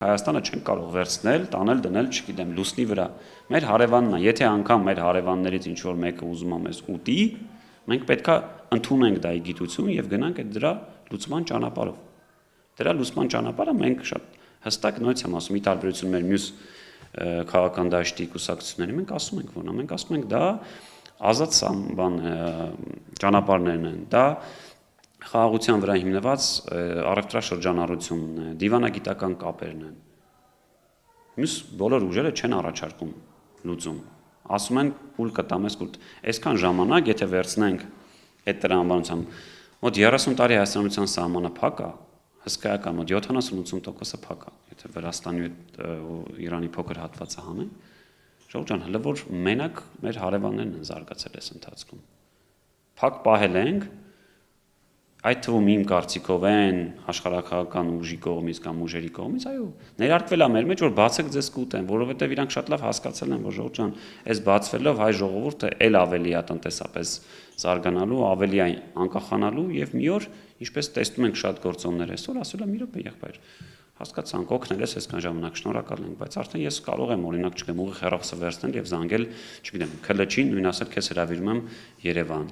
Հայաստանը չեն կարող վերցնել, տանել, դնել, չգիտեմ, լուսնի վրա։ Մեր հարևանն է, եթե անգամ մեր հարևաններից ինչ որ մեկը ուզում է մեզ ուտի, մենք պետքա ընդունենք դա գիտություն եւ գնանք այդ դրա լուծման ճանապարհով։ Դրա լուծման ճանապարհը մենք շատ հստակ նույնց եմ ասում, ի տարբերություն մեր մյուս քաղաքական դաշտի կուսակցությունների, մենք ասում ենք, որ մենք ասում ենք դա ազատ ճանապարհներն են, դա խաղաղության վրա հիմնված առևտրաշրջանառությունն է, դիվանագիտական կապերն են։ Մյուս բոլոր ուժերը չեն առաջարկում լուծում։ Ասում են ուլ կտամես կուտ։ Այսքան ժամանակ, եթե վերցնենք այդ տրամաբանությամբ, մոտ 30 տարի հայաստանության սահմանը փակ է, հսկայական, մոտ 70-80%-ը փակ է։ Եթե Վրաստանի ու Իրանի փոքր հատվածը հանենք, ժողովուրդ ջան, հələ որ մենակ մեր հարևաններն են զարգացել այս ընթացքում։ Փակ պահել ենք, այդ թվում իմ կարծիքով են աշխարհակաղակական ուժի կողմից կամ ուժերի կողմից, այո, ներարկվել է մեր մեջ, որ բացեք ձեզ կուտեն, որովհետև իրանք շատ լավ հասկացել են, որ ժողովուրդ ջան, այս բացվելով հայ ժողովուրդը էլ ավելի է տնտեսապես զարգանալու, ավելի է անկախանալու եւ մի օր, ինչպես տեսնում ենք շատ գործոններ այսօր, ասել եմ՝ մի րոպե եղբայր, հասկացանք, օգնել ես այսքան ժամանակ, շնորհակալ ենք, բայց արդեն ես կարող եմ օրինակ չգիտեմ ուղիղ հեռախոսը վերցնել եւ զանգել, չգիտեմ, ՔԼՉ-ին, նույն ասել քեզ հրավիրում եմ Երևան։